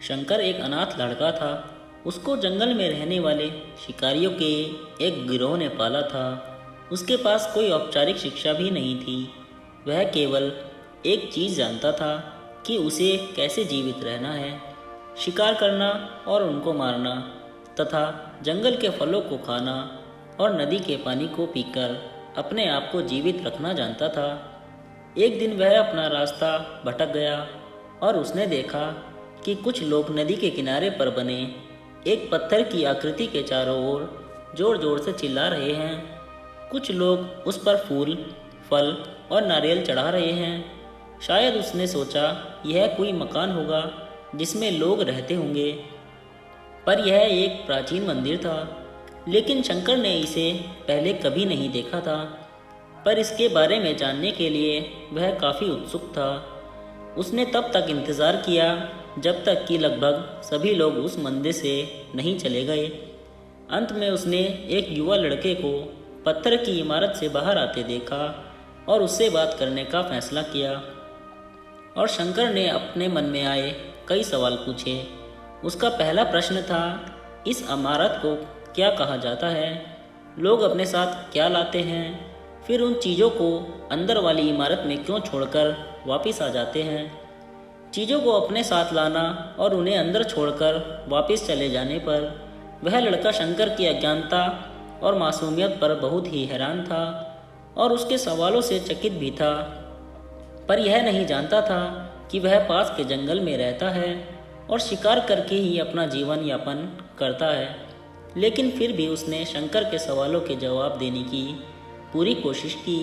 शंकर एक अनाथ लड़का था। उसको जंगल में रहने वाले शिकारियों के एक गिरोह ने पाला था। उसके पास कोई औपचारिक शिक्षा भी नहीं थी। वह केवल एक चीज़ जानता था कि उसे कैसे जीवित रहना है, शिकार करना और उनको मारना, तथा जंगल के फलों को खाना और नदी के पानी को पीकर अपने आप को जीवित रखना जानता था। एक दिन वह अपना रास्ता भटक गया और उसने देखा कि कुछ लोग नदी के किनारे पर बने एक पत्थर की आकृति के चारों ओर जोर जोर से चिल्ला रहे हैं। कुछ लोग उस पर फूल, फल और नारियल चढ़ा रहे हैं। शायद उसने सोचा यह कोई मकान होगा जिसमें लोग रहते होंगे, पर यह एक प्राचीन मंदिर था। लेकिन शंकर ने इसे पहले कभी नहीं देखा था, पर इसके बारे में जानने के लिए वह काफ़ी उत्सुक था। उसने तब तक इंतज़ार किया जब तक कि लगभग सभी लोग उस मंदिर से नहीं चले गए। अंत में उसने एक युवा लड़के को पत्थर की इमारत से बाहर आते देखा और उससे बात करने का फैसला किया। और शंकर ने अपने मन में आए कई सवाल पूछे। उसका पहला प्रश्न था, इस इमारत को क्या कहा जाता है? लोग अपने साथ क्या लाते हैं? फिर उन चीज़ों को अंदर वाली इमारत में क्यों छोड़कर वापस आ जाते हैं? चीज़ों को अपने साथ लाना और उन्हें अंदर छोड़कर वापस चले जाने पर वह लड़का शंकर की अज्ञानता और मासूमियत पर बहुत ही हैरान था और उसके सवालों से चकित भी था। पर यह नहीं जानता था कि वह पास के जंगल में रहता है और शिकार करके ही अपना जीवन यापन करता है। लेकिन फिर भी उसने शंकर के सवालों के जवाब देने की पूरी कोशिश की।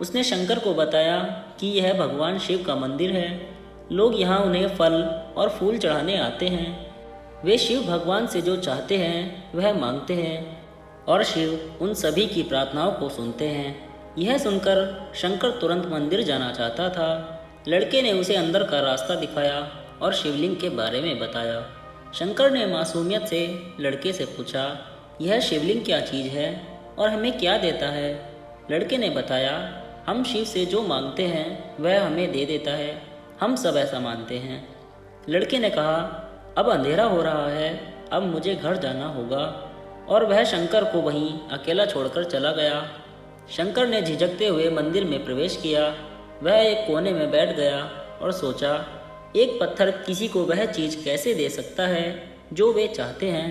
उसने शंकर को बताया कि यह भगवान शिव का मंदिर है। लोग यहाँ उन्हें फल और फूल चढ़ाने आते हैं। वे शिव भगवान से जो चाहते हैं वह मांगते हैं और शिव उन सभी की प्रार्थनाओं को सुनते हैं। यह सुनकर शंकर तुरंत मंदिर जाना चाहता था। लड़के ने उसे अंदर का रास्ता दिखाया और शिवलिंग के बारे में बताया। शंकर ने मासूमियत से लड़के से पूछा, यह शिवलिंग क्या चीज़ है और हमें क्या देता है? लड़के ने बताया, हम शिव से जो मांगते हैं वह हमें दे देता है। हम सब ऐसा मानते हैं। लड़के ने कहा, अब अंधेरा हो रहा है, अब मुझे घर जाना होगा। और वह शंकर को वहीं अकेला छोड़कर चला गया। शंकर ने झिझकते हुए मंदिर में प्रवेश किया। वह एक कोने में बैठ गया और सोचा, एक पत्थर किसी को वह चीज़ कैसे दे सकता है जो वे चाहते हैं।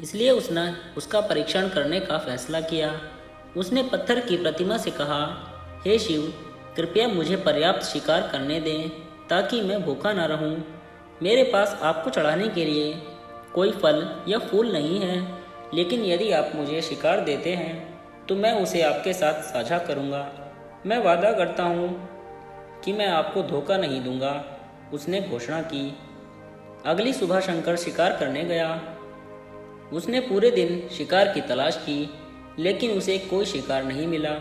इसलिए उसने उसका परीक्षण करने का फैसला किया। उसने पत्थर की प्रतिमा से कहा, हे शिव, कृपया मुझे पर्याप्त शिकार करने दें ताकि मैं भूखा ना रहूं। मेरे पास आपको चढ़ाने के लिए कोई फल या फूल नहीं है, लेकिन यदि आप मुझे शिकार देते हैं तो मैं उसे आपके साथ साझा करूंगा। मैं वादा करता हूं कि मैं आपको धोखा नहीं दूंगा। उसने घोषणा की। अगली सुबह शंकर शिकार करने गया। उसने पूरे दिन शिकार की तलाश की, लेकिन उसे कोई शिकार नहीं मिला।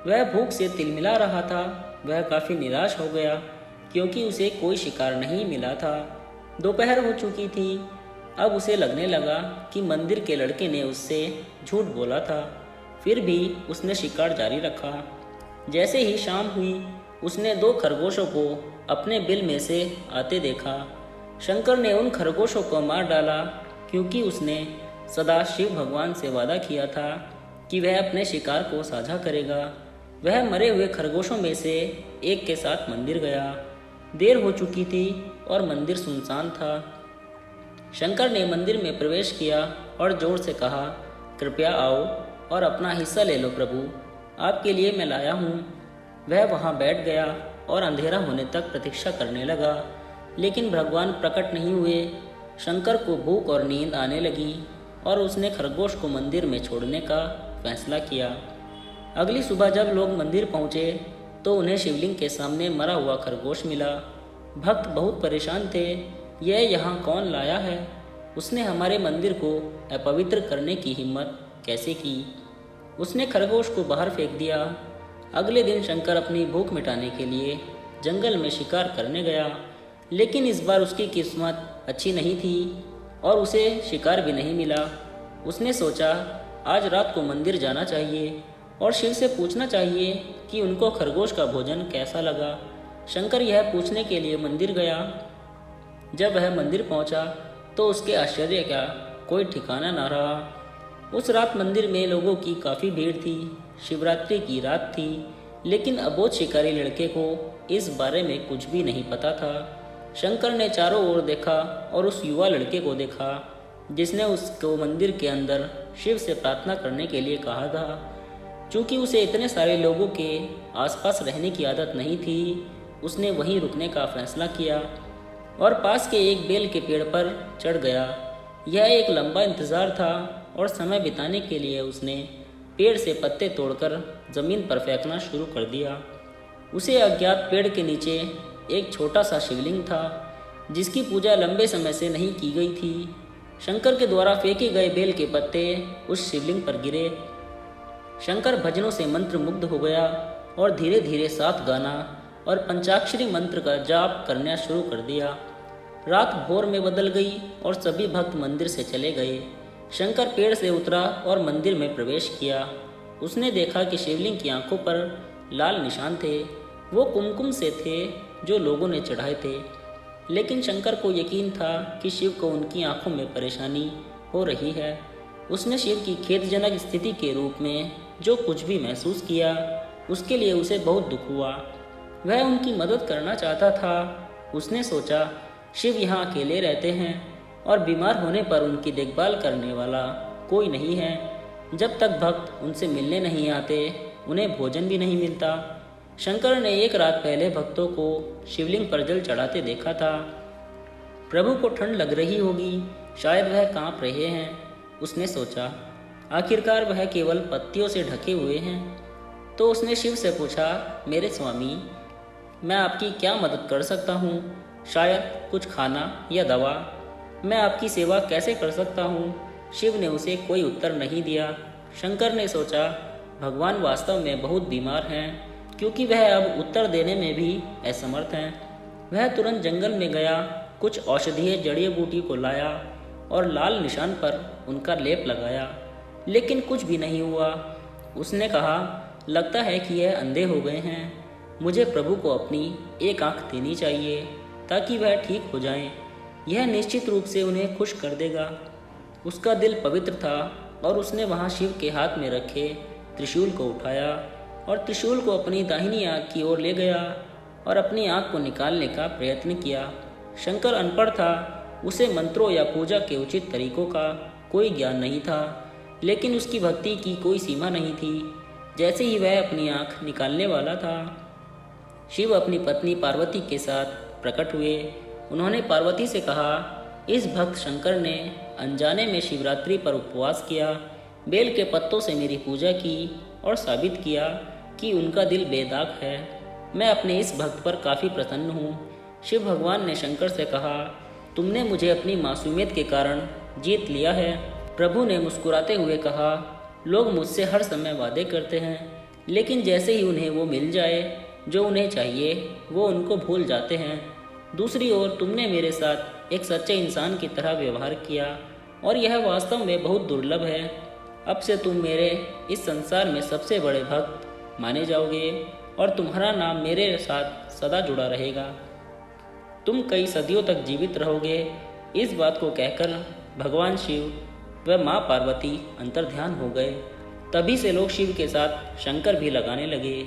वह भूख से तिलमिला रहा था। वह काफ़ी निराश हो गया क्योंकि उसे कोई शिकार नहीं मिला था। दोपहर हो चुकी थी। अब उसे लगने लगा कि मंदिर के लड़के ने उससे झूठ बोला था। फिर भी उसने शिकार जारी रखा। जैसे ही शाम हुई, उसने 2 खरगोशों को अपने बिल में से आते देखा। शंकर ने उन खरगोशों को मार डाला क्योंकि उसने सदा शिव भगवान से वादा किया था कि वह अपने शिकार को साझा करेगा। वह मरे हुए खरगोशों में से एक के साथ मंदिर गया। देर हो चुकी थी और मंदिर सुनसान था। शंकर ने मंदिर में प्रवेश किया और जोर से कहा, कृपया आओ और अपना हिस्सा ले लो प्रभु, आपके लिए मैं लाया हूँ। वह वहाँ बैठ गया और अंधेरा होने तक प्रतीक्षा करने लगा, लेकिन भगवान प्रकट नहीं हुए। शंकर को भूख और नींद आने लगी और उसने खरगोश को मंदिर में छोड़ने का फैसला किया। अगली सुबह जब लोग मंदिर पहुँचे तो उन्हें शिवलिंग के सामने मरा हुआ खरगोश मिला। भक्त बहुत परेशान थे। यह यहाँ कौन लाया है? उसने हमारे मंदिर को अपवित्र करने की हिम्मत कैसे की? उसने खरगोश को बाहर फेंक दिया। अगले दिन शंकर अपनी भूख मिटाने के लिए जंगल में शिकार करने गया, लेकिन इस बार उसकी किस्मत अच्छी नहीं थी और उसे शिकार भी नहीं मिला। उसने सोचा, आज रात को मंदिर जाना चाहिए और शिव से पूछना चाहिए कि उनको खरगोश का भोजन कैसा लगा। शंकर यह पूछने के लिए मंदिर गया। जब वह मंदिर पहुंचा तो उसके आश्चर्य का कोई ठिकाना न रहा। उस रात मंदिर में लोगों की काफ़ी भीड़ थी। शिवरात्रि की रात थी, लेकिन अबोध शिकारी लड़के को इस बारे में कुछ भी नहीं पता था। शंकर ने चारों ओर देखा और उस युवा लड़के को देखा जिसने उसको मंदिर के अंदर शिव से प्रार्थना करने के लिए कहा था। चूँकि उसे इतने सारे लोगों के आसपास रहने की आदत नहीं थी, उसने वहीं रुकने का फैसला किया और पास के एक बेल के पेड़ पर चढ़ गया। यह एक लंबा इंतज़ार था और समय बिताने के लिए उसने पेड़ से पत्ते तोड़कर ज़मीन पर फेंकना शुरू कर दिया। उसे अज्ञात पेड़ के नीचे एक छोटा सा शिवलिंग था जिसकी पूजा लंबे समय से नहीं की गई थी। शंकर के द्वारा फेंके गए बेल के पत्ते उस शिवलिंग पर गिरे। शंकर भजनों से मंत्र मुग्ध हो गया और धीरे धीरे साथ गाना और पंचाक्षरी मंत्र का जाप करना शुरू कर दिया। रात भोर में बदल गई और सभी भक्त मंदिर से चले गए। शंकर पेड़ से उतरा और मंदिर में प्रवेश किया। उसने देखा कि शिवलिंग की आंखों पर लाल निशान थे। वो कुमकुम से थे जो लोगों ने चढ़ाए थे, लेकिन शंकर को यकीन था कि शिव को उनकी आंखों में परेशानी हो रही है। उसने शिव की खेदजनक स्थिति के रूप में जो कुछ भी महसूस किया, उसके लिए उसे बहुत दुख हुआ। वह उनकी मदद करना चाहता था। उसने सोचा, शिव यहाँ अकेले रहते हैं और बीमार होने पर उनकी देखभाल करने वाला कोई नहीं है। जब तक भक्त उनसे मिलने नहीं आते, उन्हें भोजन भी नहीं मिलता। शंकर ने एक रात पहले भक्तों को शिवलिंग पर जल चढ़ाते देखा था। प्रभु को ठंड लग रही होगी, शायद वह कांप रहे हैं, उसने सोचा। आखिरकार वह केवल पत्तियों से ढके हुए हैं। तो उसने शिव से पूछा, मेरे स्वामी, मैं आपकी क्या मदद कर सकता हूँ? शायद कुछ खाना या दवा। मैं आपकी सेवा कैसे कर सकता हूँ? शिव ने उसे कोई उत्तर नहीं दिया। शंकर ने सोचा, भगवान वास्तव में बहुत बीमार हैं, क्योंकि वह अब उत्तर देने में भी असमर्थ हैं। वह तुरंत जंगल में गया, कुछ औषधीय जड़ी बूटी को लाया और लाल निशान पर उनका लेप लगाया, लेकिन कुछ भी नहीं हुआ। उसने कहा, लगता है कि यह अंधे हो गए हैं। मुझे प्रभु को अपनी एक आंख देनी चाहिए ताकि वह ठीक हो जाएं। यह निश्चित रूप से उन्हें खुश कर देगा। उसका दिल पवित्र था और उसने वहां शिव के हाथ में रखे त्रिशूल को उठाया और त्रिशूल को अपनी दाहिनी आंख की ओर ले गया और अपनी आंख को निकालने का प्रयत्न किया। शंकर अनपढ़ था, उसे मंत्रों या पूजा के उचित तरीकों का कोई ज्ञान नहीं था, लेकिन उसकी भक्ति की कोई सीमा नहीं थी। जैसे ही वह अपनी आंख निकालने वाला था, शिव अपनी पत्नी पार्वती के साथ प्रकट हुए। उन्होंने पार्वती से कहा, इस भक्त शंकर ने अनजाने में शिवरात्रि पर उपवास किया, बेल के पत्तों से मेरी पूजा की और साबित किया कि उनका दिल बेदाग है। मैं अपने इस भक्त पर काफ़ी प्रसन्न हूँ। शिव भगवान ने शंकर से कहा, तुमने मुझे अपनी मासूमियत के कारण जीत लिया है। प्रभु ने मुस्कुराते हुए कहा, लोग मुझसे हर समय वादे करते हैं, लेकिन जैसे ही उन्हें वो मिल जाए जो उन्हें चाहिए, वो उनको भूल जाते हैं। दूसरी ओर तुमने मेरे साथ एक सच्चे इंसान की तरह व्यवहार किया और यह वास्तव में बहुत दुर्लभ है। अब से तुम मेरे इस संसार में सबसे बड़े भक्त माने जाओगे और तुम्हारा नाम मेरे साथ सदा जुड़ा रहेगा। तुम कई सदियों तक जीवित रहोगे। इस बात को कहकर भगवान शिव व माँ पार्वती अंतर्ध्यान हो गए। तभी से लोग शिव के साथ शंकर भी लगाने लगे।